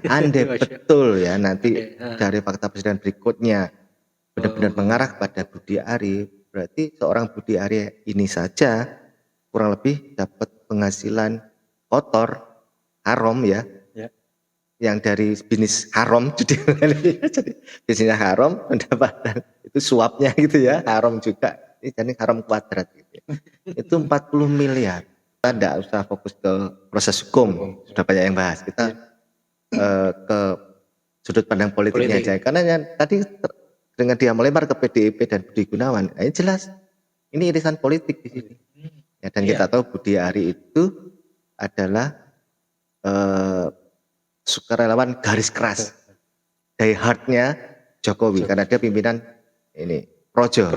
andai betul ya nanti dari fakta persidangan berikutnya benar-benar mengarah kepada Budi Ari, berarti seorang Budi Ari ini saja kurang lebih dapat penghasilan kotor, haram ya. Yang dari bisnis haram jadi bisnisnya haram, pendapatan itu suapnya gitu ya, haram juga. Ini jadi haram kuadrat gitu. Itu 40 miliar. Kita tidak usah fokus ke proses hukum, sudah banyak yang bahas. Kita ke sudut pandang politiknya aja. Karena yang tadi dengan dia melempar ke PDIP dan Budi Gunawan, ini jelas ini irisan politik di sini. Ya, dan kita tahu Budi Ari itu adalah sukarelawan garis keras, die hardnya Jokowi karena dia pimpinan ini Projo.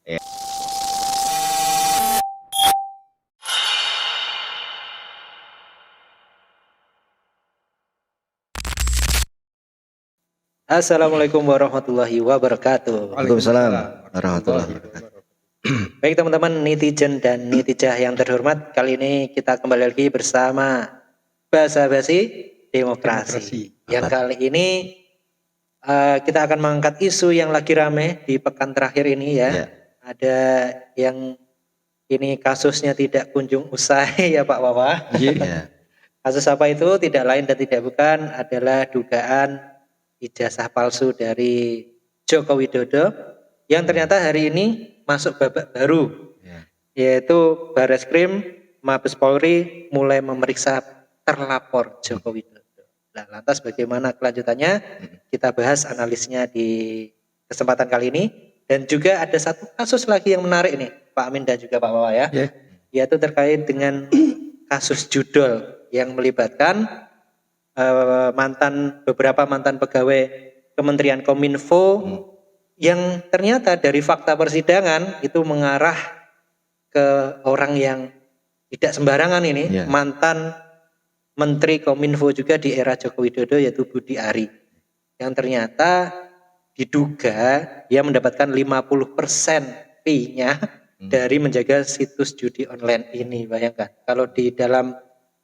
Ya. Assalamualaikum warahmatullahi wabarakatuh. Waalaikumsalam warahmatullahi wabarakatuh. Baik teman-teman netizen dan netijah yang terhormat, kali ini kita kembali lagi bersama Basa-Basi Demokrasi. Yang kali ini kita akan mengangkat isu yang lagi rame di pekan terakhir ini ya. Ada yang ini kasusnya tidak kunjung usai ya Pak Wawa. Kasus apa itu? Tidak lain dan tidak bukan adalah dugaan ijazah palsu dari Joko Widodo yang ternyata hari ini masuk babak baru, yaitu Barreskrim Mabes Polri mulai memeriksa terlapor Joko Widodo. Nah, lantas bagaimana kelanjutannya? Kita bahas analisnya di kesempatan kali ini. Dan juga ada satu kasus lagi yang menarik nih, Pak Amin dan juga Pak Wawa ya, yaitu terkait dengan kasus judol yang melibatkan beberapa mantan pegawai Kementerian Kominfo yang ternyata dari fakta persidangan itu mengarah ke orang yang tidak sembarangan ini, mantan Menteri Kominfo juga di era Joko Widodo yaitu Budi Ari, yang ternyata diduga dia mendapatkan 50% fee-nya dari menjaga situs judi online ini. Bayangkan kalau di dalam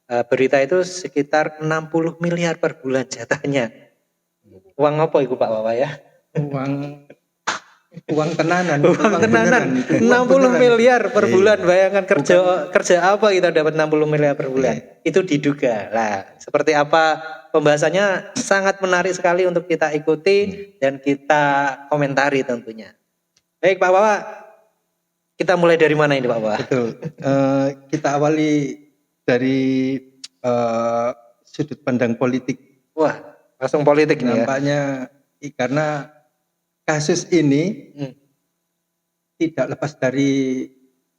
berita itu sekitar 60 miliar per bulan jatahnya. Uang apa itu Pak Wawa ya? Uang tenanan. Uang tenanan. 60 miliar per bulan. Bayangkan kerja apa kita dapat 60 miliar per bulan. Itu diduga. Lah, seperti apa pembahasannya sangat menarik sekali untuk kita ikuti dan kita komentari tentunya. Baik Pak Wawa, kita mulai dari mana ini Pak Wawa? Betul. Kita awali dari sudut pandang politik. Wah, langsung politik nih nampaknya ya. Karena kasus ini tidak lepas dari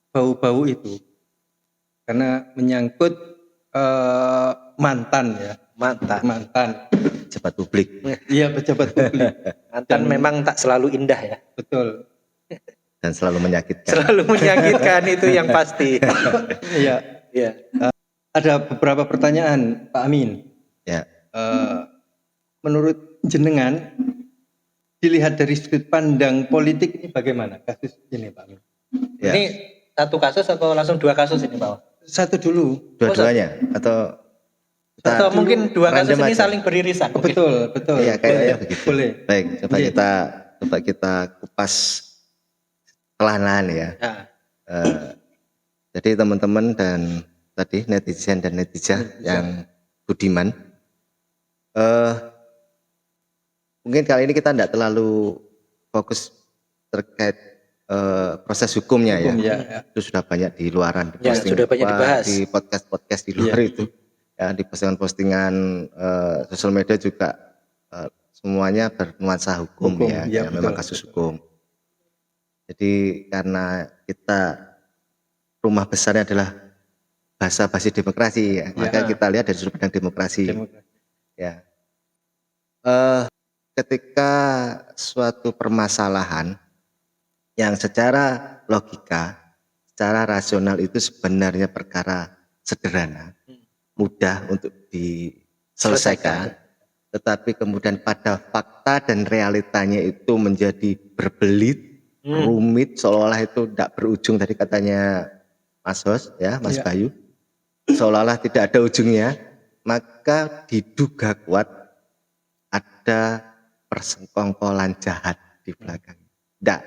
bau-bau itu, karena menyangkut mantan pejabat publik. Iya, pejabat publik. Mantan memang tak selalu indah ya. Betul. Dan selalu menyakitkan. Selalu menyakitkan itu yang pasti. Iya. Ada beberapa pertanyaan Pak Amin. Menurut jenengan, dilihat dari sudut pandang politik ini bagaimana kasus ini Pak Amin? Ini satu kasus atau langsung dua kasus ini Pak? Satu dulu. Dua-duanya atau mungkin dua kasus ini aja. Saling beririsan. Betul. Iya kayaknya begitu. Boleh. Baik, coba kita kupas perlahan-lahan ya. Jadi teman-teman dan tadi netizen dan netijah yang budiman, mungkin kali ini kita tidak terlalu fokus terkait proses hukumnya ya. Itu sudah banyak di luaran, sudah banyak dibahas di podcast di luar itu, ya di postingan sosial media juga semuanya bernuansa hukum ya memang kasus hukum. Jadi karena kita rumah besarnya adalah Basa-Basi Demokrasi ya, maka kita lihat dari sudut pandang demokrasi. Ya. Ketika suatu permasalahan yang secara logika, secara rasional itu sebenarnya perkara sederhana, mudah untuk diselesaikan, tetapi kemudian pada fakta dan realitanya itu menjadi berbelit, rumit, seolah-olah itu tidak berujung. Tadi katanya Mas Hos ya, Mas Bayu, seolah-olah tidak ada ujungnya. maka diduga kuat ada persekongkolan jahat di belakang. Ndak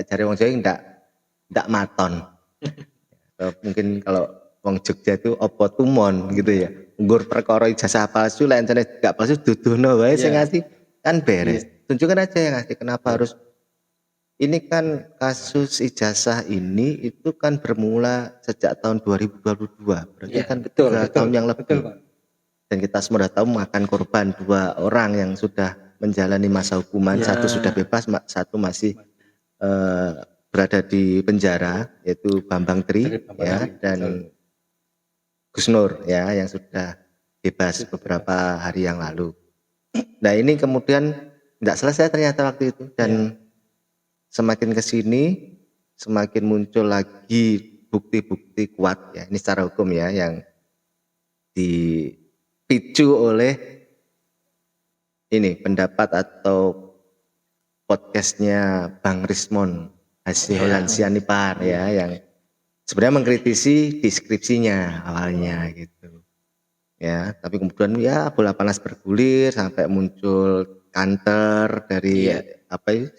cari wong Jawa ndak maton. Atau mungkin kalau wong Jogja itu opo tumon gitu ya. Nggur perkara ijazah palsu lain jane gak palsu duduhno wae sing ngasih kan beres. Tunjukkan aja yang ngasih, kenapa harus. Ini kan kasus ijazah ini itu kan bermula sejak tahun 2022. Berarti kan betul, 3 tahun yang lebih. Betul, Pak. Dan kita semua sudah tahu makan korban 2 orang yang sudah menjalani masa hukuman, satu sudah bebas, satu masih berada di penjara, yaitu Bambang Tri ya, dan Gus Nur ya, yang sudah bebas beberapa hari yang lalu. Nah ini kemudian tidak selesai ternyata waktu itu, dan semakin kesini semakin muncul lagi bukti-bukti kuat ya, ini secara hukum ya, yang dipicu oleh ini pendapat atau podcastnya Bang Rismon Hasihol Sianipar ya, yang sebenarnya mengkritisi deskripsinya awalnya gitu ya, tapi kemudian ya bola panas bergulir sampai muncul kantor dari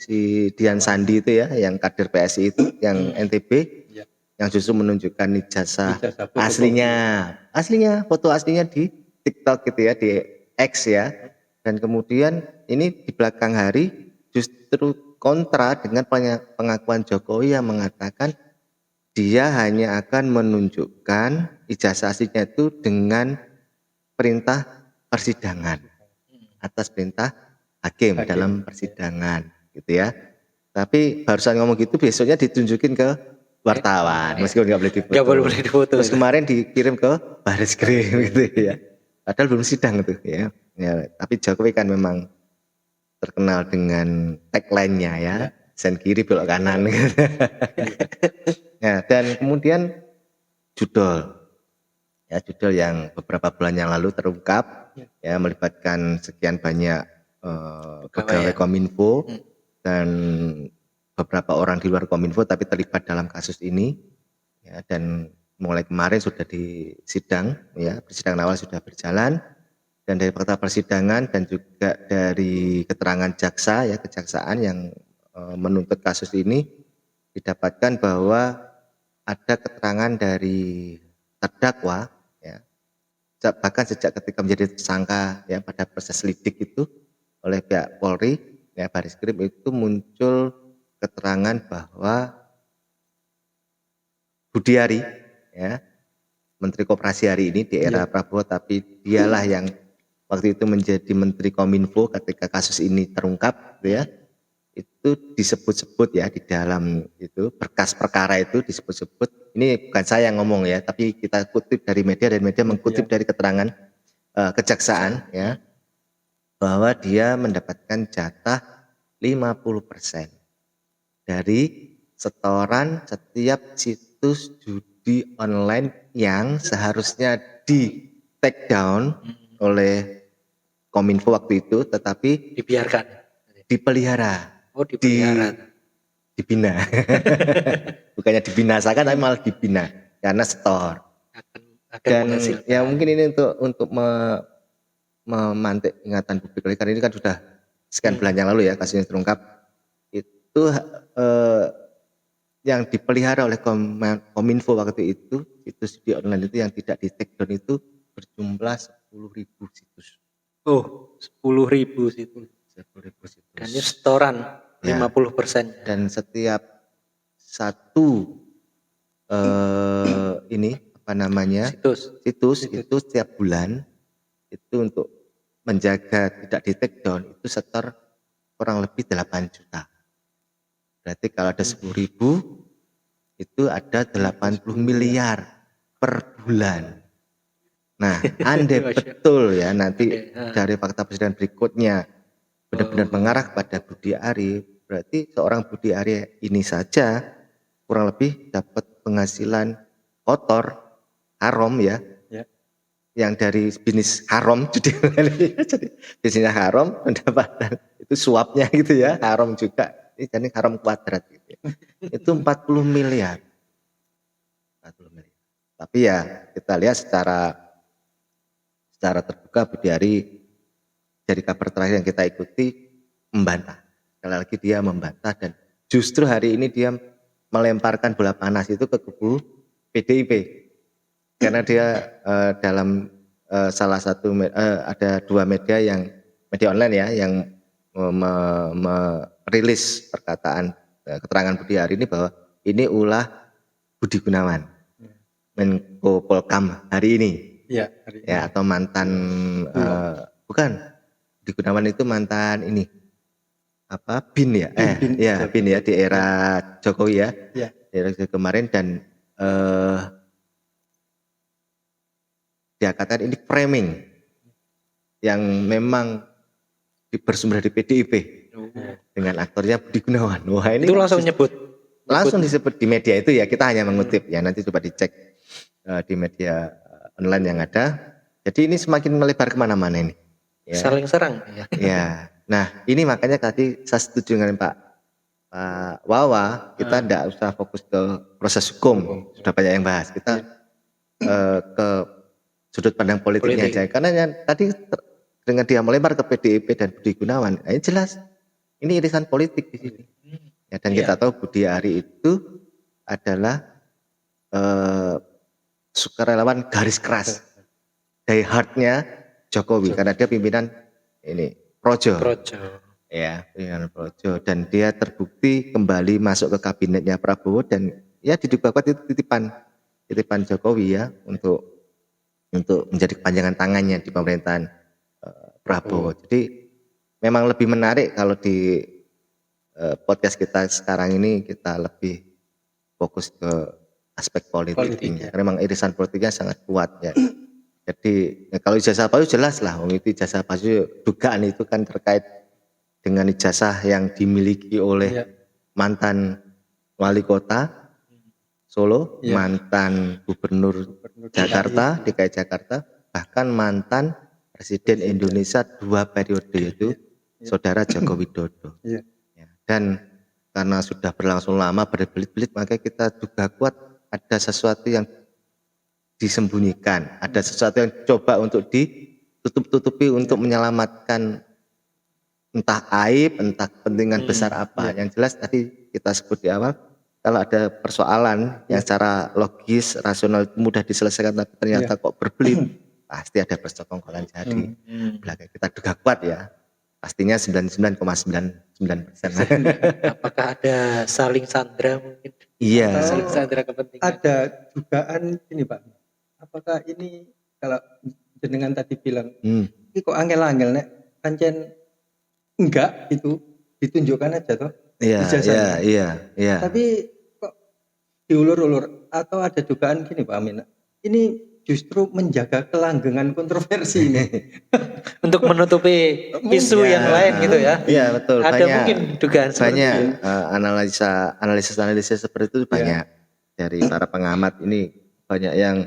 si Dian Sandi itu ya, yang kader PSI itu, yang NTB, yang justru menunjukkan ijazah aslinya, foto aslinya di TikTok gitu ya, di X ya, dan kemudian ini di belakang hari justru kontra dengan pengakuan Jokowi yang mengatakan dia hanya akan menunjukkan ijazah aslinya itu dengan perintah persidangan, atas perintah hakim dalam persidangan gitu ya. Tapi barusan ngomong gitu, besoknya ditunjukin ke wartawan meskipun nggak boleh difoto. Terus kemarin dikirim ke Baris Krim gitu ya. Padahal belum sidang itu ya. Tapi Jokowi kan memang terkenal dengan tagline-nya ya, sen kiri belok kanan. Ya, dan kemudian judul yang beberapa bulan yang lalu terungkap ya, melibatkan sekian banyak pegawai Kominfo dan beberapa orang di luar Kominfo tapi terlibat dalam kasus ini ya, dan mulai kemarin sudah disidang ya, persidangan awal sudah berjalan, dan dari fakta persidangan dan juga dari keterangan jaksa ya, kejaksaan yang menuntut kasus ini, didapatkan bahwa ada keterangan dari terdakwa ya, bahkan sejak ketika menjadi tersangka ya, pada proses lidik itu oleh pihak Polri ya, Baris Krim, itu muncul keterangan bahwa Budiari ya, Menteri Koperasi hari ini di era Prabowo, tapi dialah yang waktu itu menjadi Menteri Kominfo ketika kasus ini terungkap gitu ya, itu disebut-sebut ya di dalam itu berkas perkara itu disebut-sebut. Ini bukan saya yang ngomong ya, tapi kita kutip dari media, dan media mengkutip dari keterangan kejaksaan ya, bahwa dia mendapatkan jatah 50% dari setoran setiap situs judi online yang seharusnya di take down oleh Kominfo waktu itu, tetapi dipelihara. Dibina. Bukannya dibinasakan tapi malah dibina karena setor. Dan ya mungkin ini untuk memantik ingatan publik, karena ini kan sudah sekian bulan yang lalu ya kasusnya terungkap. Itu yang dipelihara oleh Kominfo waktu itu, situs judi online itu yang tidak di take down itu berjumlah 10.000 situs. 10.000 situs. 10.000 situs. Dan ini setoran 50%. Dan setiap satu situs itu setiap bulan itu untuk menjaga tidak di take down itu setor kurang lebih 8 juta. Berarti kalau ada 10.000 itu ada 80 miliar per bulan. Nah, andai betul ya nanti dari fakta persidangan berikutnya benar-benar mengarah kepada Budi Ari, berarti seorang Budi Ari ini saja kurang lebih dapat penghasilan kotor haram ya, yang dari bisnis haram jadi bisnisnya haram, pendapatan itu suapnya gitu ya haram juga, ini jadi haram kuadrat gitu ya. Itu 40 miliar. Tapi ya kita lihat secara secara terbuka Budi Ari dari kabar terakhir yang kita ikuti membantah. Sekali lagi dia membantah dan justru hari ini dia melemparkan bola panas itu ke kubu PDIP karena dia dalam salah satu ada 2 media online ya yang merilis perkataan keterangan Budi Ari ini bahwa ini ulah Budi Gunawan, Menko Polkam hari ini. Iya, Ya, atau mantan bukan Budi Gunawan itu mantan ini BIN ya, BIN ya di era Jokowi ya, di era Jokowi kemarin dan dia katakan ini framing yang memang bersumber dari PDIP dengan aktornya Budi Gunawan. Wah ini itu langsung langsung disebut di media itu ya, kita hanya mengutip ya, nanti coba dicek di media online yang ada. Jadi ini semakin melebar kemana-mana ini. Ya. Saling serang ya. Ya. Nah ini makanya tadi saya setuju dengan Pak Wawa, kita tidak usah fokus ke proses hukum, sudah banyak yang bahas. Kita ke sudut pandang politiknya aja. Karena yang tadi dengan dia melempar ke PDIP dan Budi Gunawan, ini jelas ini irisan politik di sini. Ya, dan kita tahu Budi Ari itu adalah sukarelawan garis keras, die hardnya Jokowi karena dia pimpinan ini Projo. Ya, pimpinan Projo dan dia terbukti kembali masuk ke kabinetnya Prabowo dan ya diduga kuat itu titipan Jokowi ya untuk menjadi kepanjangan tangannya di pemerintahan Prabowo. Jadi memang lebih menarik kalau di podcast kita sekarang ini kita lebih fokus ke aspek politiknya. Karena memang irisan politiknya sangat kuat ya. Jadi kalau ijazah palsu jelas lah, itu ijazah palsu dugaan itu kan terkait dengan ijazah yang dimiliki oleh mantan wali kota Solo, mantan gubernur Jakarta, DKI Jakarta, bahkan mantan Presiden Indonesia 2 periode yaitu Saudara Joko Widodo. Ya. Dan karena sudah berlangsung lama berbelit-belit, maka kita juga kuat ada sesuatu yang disembunyikan, ada sesuatu yang coba untuk ditutup-tutupi untuk menyelamatkan entah aib, entah kepentingan besar apa. Yang jelas tadi kita sebut di awal, kalau ada persoalan yang secara logis, rasional mudah diselesaikan tapi ternyata kok berbelit, pasti ada persekongkolan jadi. Belakang kita duga kuat ya. Pastinya 99,99%. Apakah ada saling sandra mungkin? Iya. Saling sandra kepentingan. Ada dugaan ini Pak. Apakah ini kalau jenengan tadi bilang, ini kok angel-angel nek pancen enggak itu ditunjukkan aja toh. Iya. Tapi kok diulur-ulur atau ada dugaan gini Pak Amin. Ini justru menjaga kelanggengan kontroversi ini. Untuk menutupi isu yang lain gitu ya. Iya betul. Ada mungkin dugaan banyak analisis seperti itu banyak dari para pengamat ini banyak yang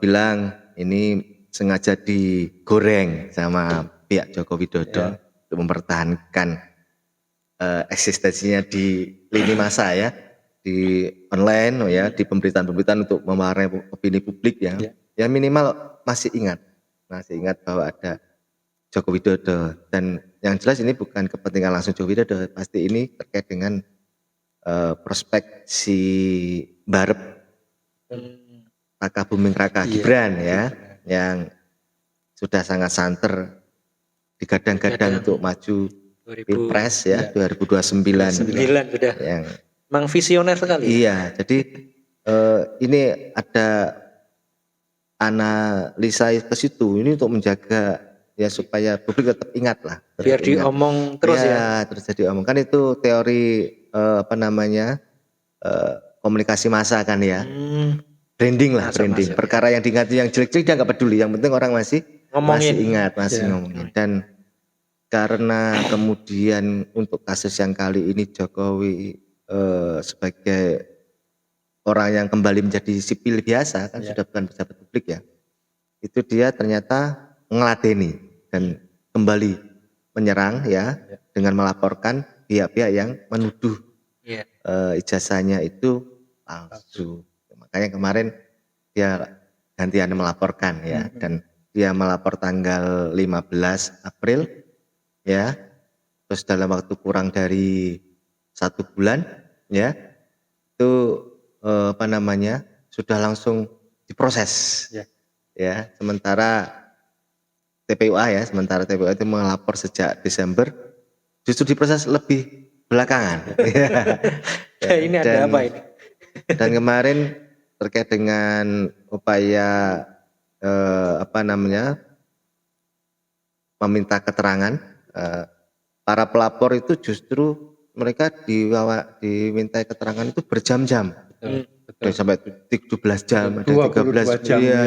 bilang ini sengaja digoreng sama pihak Joko Widodo untuk mempertahankan eksistensinya di lini masa ya, di online ya, di pemberitaan-pemberitaan untuk memarahi opini publik ya. Ya minimal masih ingat bahwa ada Joko Widodo dan yang jelas ini bukan kepentingan langsung Joko Widodo, pasti ini terkait dengan prospek si Barep Raka Buming Raka Gibran ya, yang sudah sangat santer digadang-gadang untuk maju Pilpres ya 2029 sudah. Yang memang visioner sekali. Iya, jadi ini ada analisa ke situ ini untuk menjaga ya supaya publik tetap ingat lah. Biar diomong terus ya. Terus jadi omong kan itu teori komunikasi massa kan ya. Branding lah, branding. Perkara yang diingat yang jelek-jelek dia nggak peduli. Yang penting orang masih ingat, ngomongin. Dan karena kemudian untuk kasus yang kali ini Jokowi sebagai orang yang kembali menjadi sipil biasa kan sudah bukan pejabat publik ya, itu dia ternyata ngeladeni dan kembali menyerang ya dengan melaporkan pihak-pihak yang menuduh ijazahnya itu palsu. Makanya kemarin dia gantian melaporkan ya dan dia melapor tanggal 15 April ya, terus dalam waktu kurang dari 1 bulan ya, itu sudah langsung diproses ya. Sementara TPUA itu melapor sejak Desember, justru diproses lebih belakangan. Ini ada apa ini? Dan kemarin terkait dengan upaya meminta keterangan, para pelapor itu justru mereka diminta keterangan itu berjam-jam. Betul. Sampai 17 jam, ada 13 jam. Ya.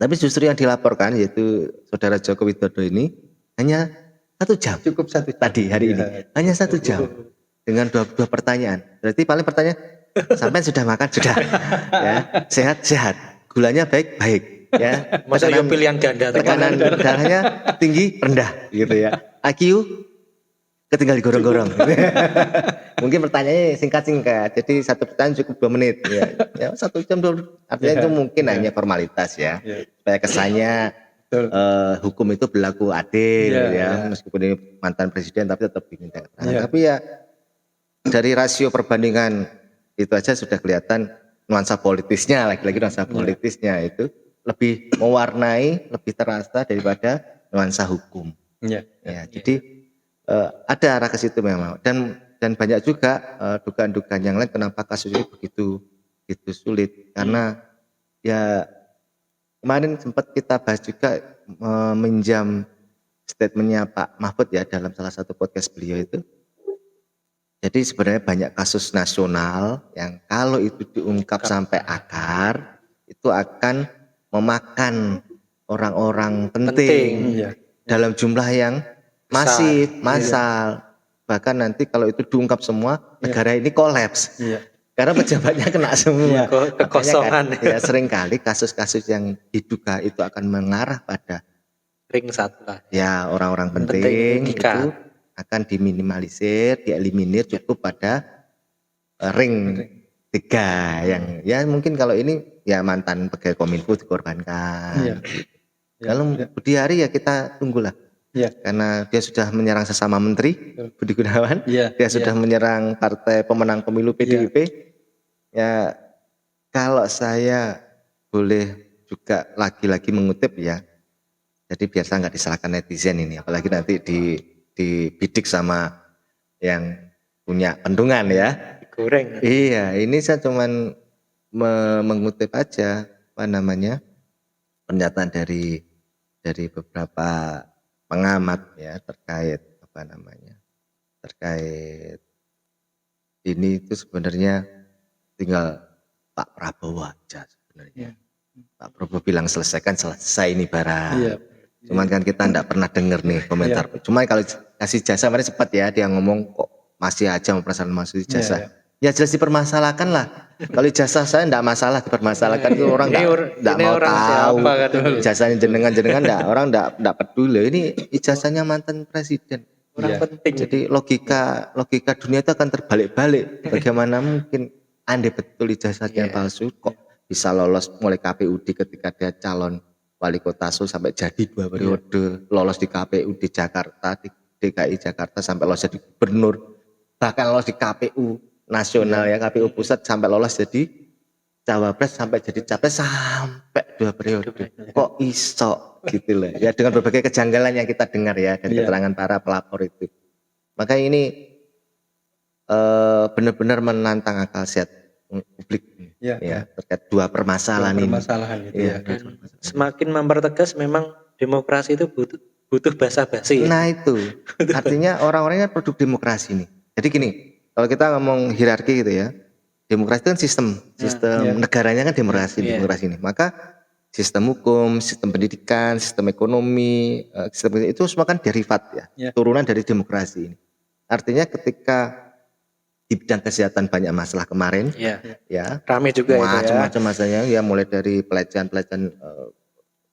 Tapi justru yang dilaporkan yaitu Saudara Joko Widodo ini hanya 1 jam. Cukup 1 jam. Tadi hari ini hanya 1 jam dengan dua pertanyaan. Berarti paling pertanyaan, sampai sudah makan sudah, ya, sehat, gulanya baik, ya. Masa yo pilihan ganda, tekanan darahnya tinggi rendah, gitu ya. IQ ketinggal digorong-gorong. Mungkin pertanyaannya singkat, jadi 1 pertanyaan cukup 2 menit. Ya 1 jam 2, artinya itu mungkin hanya formalitas ya. Supaya kesannya hukum itu berlaku adil ya. Meskipun ini mantan presiden tapi tetap diminta keterangan. Tapi ya dari rasio perbandingan itu aja sudah kelihatan nuansa politisnya, lagi-lagi nuansa politisnya itu lebih mewarnai, lebih terasa daripada nuansa hukum. Jadi ada arah ke situ memang, dan banyak juga dugaan-dugaan yang lain kenapa kasus ini begitu sulit, karena ya kemarin sempat kita bahas juga meminjam statementnya Pak Mahfud ya dalam salah satu podcast beliau itu. Jadi sebenarnya banyak kasus nasional yang kalau itu diungkap sampai akar itu akan memakan orang-orang penting dalam jumlah yang masif, massal. Bahkan nanti kalau itu diungkap semua, negara ini kolaps. Karena pejabatnya kena semua. Kekosongan. Ya, seringkali kasus-kasus yang diduga itu akan mengarah pada ring 1 lah. Ya, orang-orang penting itu akan diminimalisir, dieliminir cukup pada ring 3 yang ya mungkin kalau ini ya mantan pegawai Kominfo dikorbankan. Kalau Budi Ari ya kita tunggulah. Karena dia sudah menyerang sesama menteri, Budi Gunawan, dia sudah menyerang partai pemenang pemilu PDIP. Ya, kalau saya boleh juga lagi-lagi mengutip ya, jadi biar saya nggak disalahkan netizen ini, apalagi nanti dibidik sama yang punya bendungan ya. Goreng. Iya, ini saya cuman mengutip aja pernyataan dari beberapa pengamat ya terkait ini itu sebenarnya tinggal Pak Prabowo aja sebenarnya. Pak Prabowo bilang selesai ini barang. Cuman kan kita enggak pernah dengar nih komentar. Cuman kalau kasih jasa kemarin sempat ya dia ngomong kok masih aja mempermasalahkan masih jasa. Ya jelas dipermasalahkan lah. Kalau ijazah saya enggak masalah dipermasalahkan itu orang enggak mau tahu. Ijazahnya jenengan enggak, orang enggak peduli. Ini ijazahnya mantan presiden. Orang penting. Jadi logika dunia itu akan terbalik-balik. Bagaimana mungkin andai betul ijazahnya palsu kok bisa lolos mulai KPUD ketika dia calon wali kota Solo sampai jadi 2 periode, lolos di KPUD Jakarta, di DKI Jakarta sampai lolos jadi gubernur, bahkan lolos di KPU nasional ya KPU pusat sampai lolos jadi cawapres sampai jadi capres sampai 2 periode. Kok iso gitu loh ya, dengan berbagai kejanggalan yang kita dengar ya dari keterangan para pelapor itu. Maka ini benar-benar menantang akal sehat publik ya terkait 2 permasalahan ini. Semakin mempertegas memang demokrasi itu butuh basa-basi. Nah itu artinya orang-orangnya produk demokrasi nih. Jadi gini, kalau kita ngomong hierarki gitu ya, demokrasi itu kan sistem negaranya kan demokrasi ini. Maka sistem hukum, sistem pendidikan, sistem ekonomi, sistem itu semua kan derivat ya, turunan dari demokrasi ini. Artinya ketika di bidang kesehatan banyak masalah kemarin, ya ramai juga macam-macam masalahnya ya, mulai dari pelecehan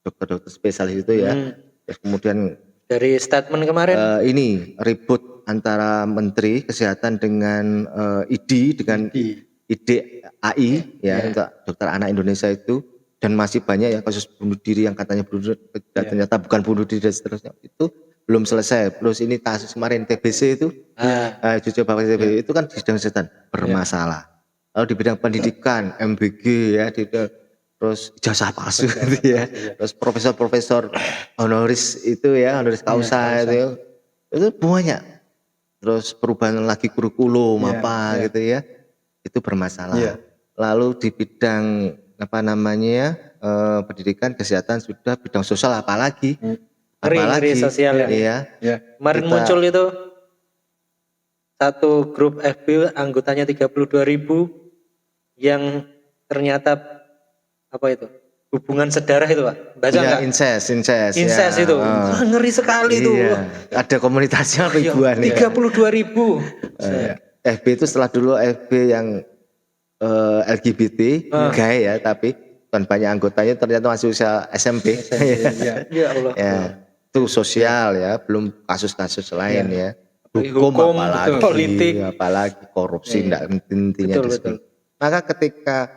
dokter-dokter spesialis itu ya, terus kemudian dari statement kemarin ini ribut antara Menteri Kesehatan dengan ID dengan IDAI ya untuk dokter anak Indonesia itu dan masih banyak ya kasus bunuh diri yang katanya bunuh diri, ternyata bukan bunuh diri dan seterusnya, itu belum selesai. Plus ini kasus kemarin TBC itu, jujur Bapak TBC itu kan di bidang kesehatan bermasalah. Lalu di bidang pendidikan, MBG ya, terus ijazah palsu gitu ya, terus profesor-profesor honoris itu ya, honoris causa itu banyak. Terus perubahan lagi kurikulum gitu ya, itu bermasalah. Lalu di bidang pendidikan, kesehatan sudah, bidang sosial apalagi sosial kemarin muncul itu satu grup FB anggotanya 32.000 yang ternyata hubungan sedarah itu Pak, baca nggak? Incest itu ngeri sekali itu. Ada komunitasnya ribuan 32.000 FB itu setelah dulu FB yang LGBT gay ya, tapi kan banyak anggotanya ternyata masih usia SMP. Ya Allah. Itu sosial ya, belum kasus-kasus lain ya. Hukum apalagi politik, apalagi korupsi, intinya betul. Maka ketika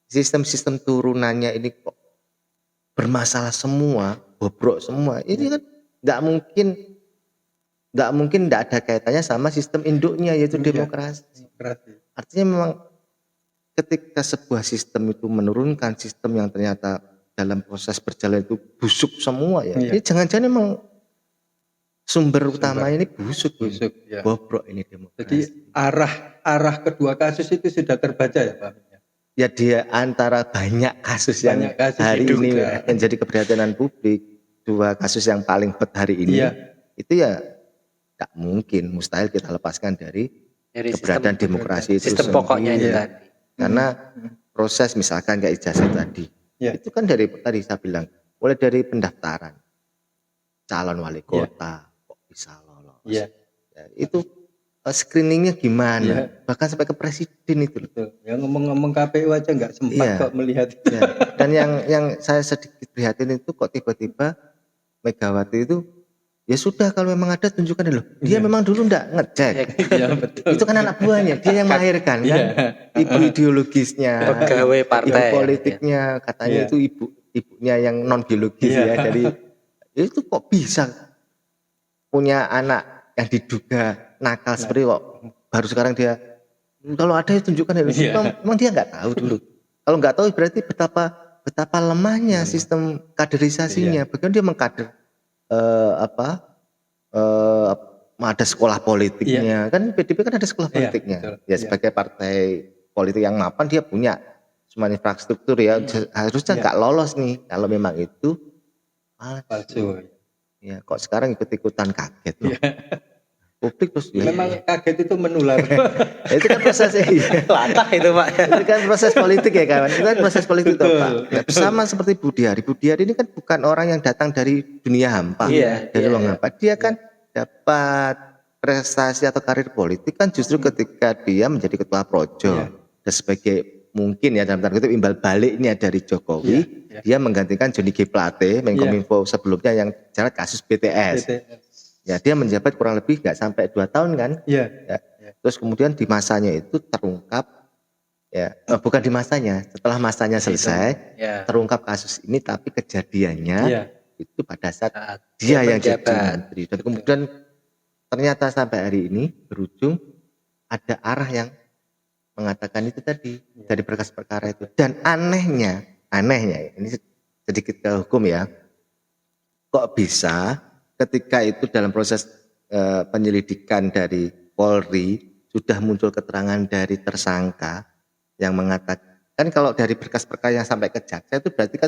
sistem-sistem turunannya ini kok bermasalah semua, bobrok semua, ini kan nggak mungkin nggak ada kaitannya sama sistem induknya, yaitu demokrasi. Artinya memang ketika sebuah sistem itu menurunkan sistem yang ternyata dalam proses berjalan itu busuk semua ya. Ini jangan-jangan memang sumber utama ini busuk ya. Bobrok ini demokrasi. Jadi arah kedua kasus itu sudah terbaca ya Pak? Ya, dia antara banyak kasus yang hari ini menjadi keprihatinan publik, dua kasus yang paling hot hari ini, itu ya tak mungkin, mustahil kita lepaskan dari keberadaan demokrasi itu sistem pokoknya itu tadi. Karena proses misalkan kayak ijazah tadi, itu kan dari tadi saya bilang, mulai dari pendaftaran calon wali kota kok bisa lolos, itu screeningnya gimana, bahkan sampai ke presiden itu. Ya ngomong-ngomong KPU aja nggak sempat kok melihat. Dan yang saya sedikit prihatin itu kok tiba-tiba Megawati itu ya sudah, kalau memang ada tunjukkan dulu. Dia memang dulu enggak ngecek. Itu kan anak buahnya, dia yang melahirkan kan. Ibu ideologisnya, pegawai partai, ibu politiknya, katanya itu ibunya yang non biologis ya. Jadi itu kok bisa punya anak yang diduga nakal seperti kok baru sekarang dia, kalau ada tunjukkan dulu. Memang dia nggak tahu dulu. Kalau nggak tahu berarti betapa lemahnya sistem kaderisasinya. Bagaimana dia mengkader ada sekolah politiknya, kan PDIP kan ada sekolah politiknya. Ya sebagai partai politik yang mapan, dia punya semua infrastruktur ya. Harusnya nggak lolos nih kalau memang itu palsu. Ya, kok sekarang ikut-ikutan kaget loh. Publik terus memang kaget itu menular. Itu kan prosesnya latah itu Pak. Itu kan proses politik ya kawan. Itu kan proses politik Pak. Nah, sama seperti Budi Ari. Budi Ari ini kan bukan orang yang datang dari dunia hampa, dari ruang hampa. Dia kan dapat prestasi atau karir politik kan justru ketika dia menjadi ketua projo. Dan sebagai mungkin ya dalam tanda kutip imbal baliknya dari Jokowi, dia menggantikan Johnny G. Plate, Menkominfo sebelumnya yang jerat kasus BTS. Ya, dia menjabat kurang lebih nggak sampai 2 tahun kan. Terus kemudian di masanya itu terungkap, bukan di masanya, setelah masanya selesai, terungkap kasus ini, tapi kejadiannya itu pada saat dia yang jadi menteri. Dan kemudian ternyata sampai hari ini berujung ada arah yang mengatakan itu tadi dari berkas perkara itu. Dan anehnya ini sedikit ke hukum ya, kok bisa ketika itu dalam proses penyelidikan dari Polri sudah muncul keterangan dari tersangka yang mengatakan, kalau dari berkas perkara yang sampai ke jaksa itu berarti kan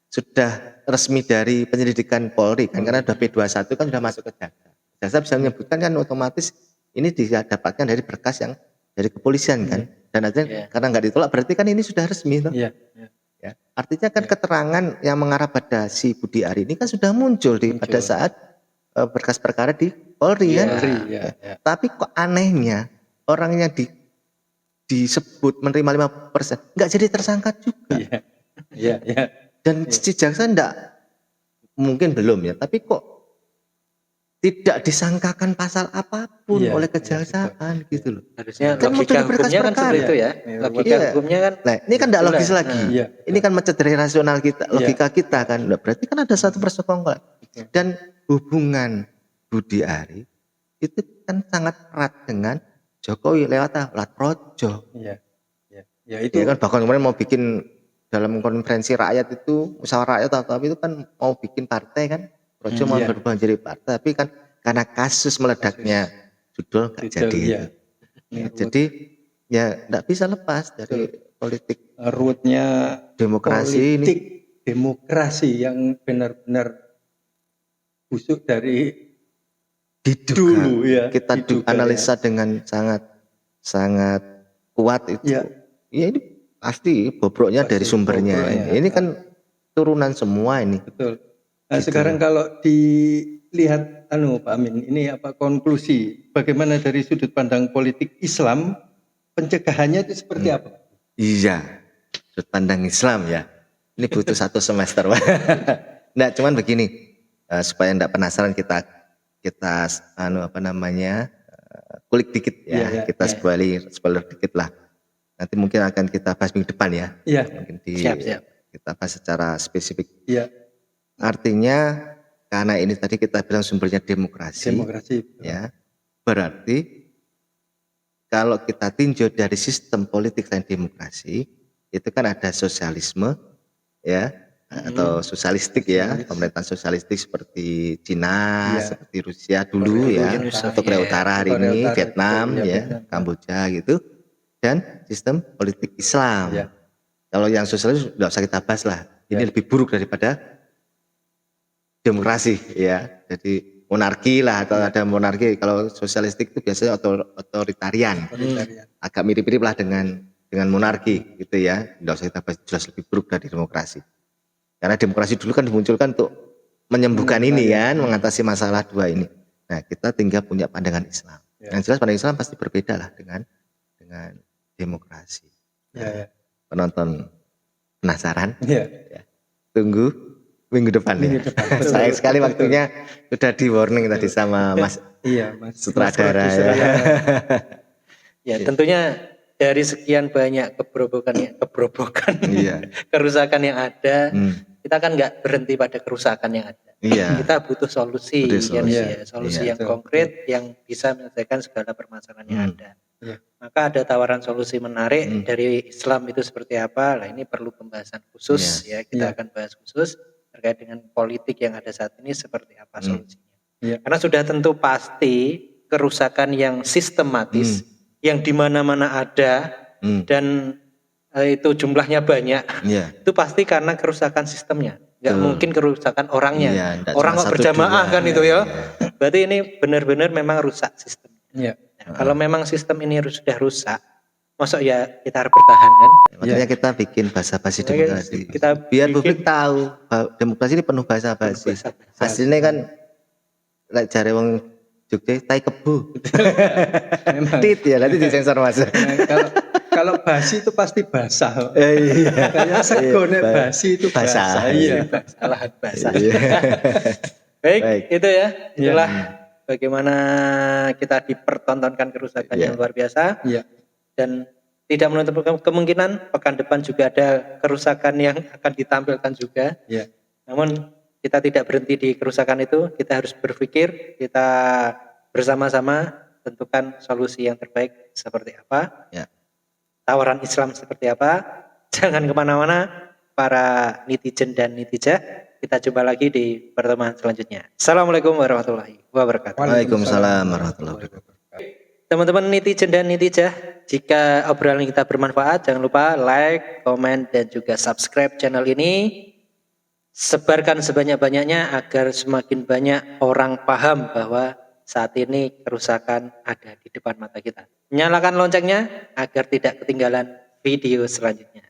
sudah resmi dari penyelidikan Polri kan, karena sudah P21 kan sudah masuk ke jaksa. Jaksa bisa menyebutkan kan otomatis ini didapatkan dari berkas yang dari kepolisian kan, dan artinya karena nggak ditolak berarti kan ini sudah resmi toh. Ya, artinya kan keterangan yang mengarah pada si Budi Ari ini kan sudah muncul pada saat berkas perkara di Polri kan. Tapi kok anehnya orang yang disebut menerima 5% nggak jadi tersangka juga. Dan si jaksa enggak, mungkin belum ya, tapi kok tidak disangkakan pasal apapun oleh kejaksaan gitu loh. Harusnya kan logika hukumnya kan seperti itu ya. Logika hukumnya kan. Nah, ini kan tidak logis lagi. Ini kan mencederai rasional kita, logika kita kan. Nah, berarti kan ada satu persekongkolan. Dan hubungan Budi Ari itu kan sangat erat dengan Jokowi lewat Projo. Ya itu kan bahkan kemarin mau bikin dalam konferensi rakyat itu musyawarah rakyat atau apa itu kan mau bikin partai kan. Projo mau berubah jadi partai, tapi kan karena kasus meledaknya judul nggak jadi. Jadi ya nggak bisa lepas dari politik rootnya demokrasi politik ini. Demokrasi yang benar-benar busuk dari diduga. Dulu ya. Kita analisa dengan sangat kuat itu. Ya ini pasti bobroknya dari sumbernya. Ini kan turunan semua ini. Betul. Nah, sekarang kalau dilihat Pak Amin, ini apa konklusi bagaimana dari sudut pandang politik Islam pencegahannya itu seperti apa? Iya, sudut pandang Islam ya. Ini butuh 1 semester. Nah, cuman begini, supaya enggak penasaran kita kulik dikit ya. Kita spoiler dikit lah. Nanti mungkin akan kita bahas minggu depan ya. Iya. Mungkin Siap. Kita bahas secara spesifik. Iya. Artinya karena ini tadi kita bilang sumbernya demokrasi. Ya. Berarti kalau kita tinjau dari sistem politik dan demokrasi, itu kan ada sosialisme ya atau sosialistik ya, pemerintahan sosialistik seperti Cina, seperti Rusia dulu ya, atau Korea Utara hari ini, Vietnam ya, Kamboja gitu. Dan sistem politik Islam. Kalau yang sosialis nggak usah kita bahas lah. Ini lebih buruk daripada demokrasi ya, jadi monarki lah atau ada monarki. Kalau sosialistik itu biasanya otoritarian. Agak mirip-mirip lah dengan monarki gitu ya. Nggak usah kita bahas, jelas lebih buruk dari demokrasi. Karena demokrasi dulu kan dimunculkan untuk menyembuhkan ini kan, mengatasi masalah dua ini. Nah, kita tinggal punya pandangan Islam. Yang jelas pandangan Islam pasti berbeda lah dengan demokrasi. Penonton penasaran? Ya. Tunggu minggu depan. Sayang sekali waktunya sudah di warning tadi sama Mas sutradara. Ya, tentunya dari sekian banyak keberobokan kerusakan yang ada, kita kan nggak berhenti pada kerusakan yang ada. Kita butuh solusi yang konkret yang bisa menyelesaikan segala permasalahan yang ada. Maka ada tawaran solusi menarik dari Islam itu seperti apa? Lah ini perlu pembahasan khusus ya. Kita akan bahas khusus terkait dengan politik yang ada saat ini seperti apa solusinya. Karena sudah tentu pasti kerusakan yang sistematis yang di mana-mana ada dan itu jumlahnya banyak. Itu pasti karena kerusakan sistemnya. Enggak mungkin kerusakan orangnya. Orang kok berjamaah kan itu ya. Berarti ini benar-benar memang rusak sistemnya. Kalau memang sistem ini sudah rusak, masuk ya kita harus bertahan kan. Makanya kita bikin basa-basi demokrasi. Biar publik tahu demokrasi ini penuh basa-basi. Hasilnya kan cari wong Jogja tai kebu. Tit ya nanti disensor Mas. Kalau basi itu pasti basah. Kayak segone basi itu basah. Salahan basah. Baik, itu ya. Itulah bagaimana kita dipertontonkan kerusakan yang luar biasa. Dan tidak menutup kemungkinan pekan depan juga ada kerusakan yang akan ditampilkan juga. Namun kita tidak berhenti di kerusakan itu, kita harus berpikir, kita bersama-sama tentukan solusi yang terbaik seperti apa, tawaran Islam seperti apa. Jangan kemana-mana para netizen dan nitijah. Kita jumpa lagi di pertemuan selanjutnya. Assalamualaikum warahmatullahi wabarakatuh. Waalaikumsalam warahmatullahi wabarakatuh. Teman-teman netizen dan nitijah, jika obrolan kita bermanfaat, jangan lupa like, komen, dan juga subscribe channel ini. Sebarkan sebanyak-banyaknya agar semakin banyak orang paham bahwa saat ini kerusakan ada di depan mata kita. Nyalakan loncengnya agar tidak ketinggalan video selanjutnya.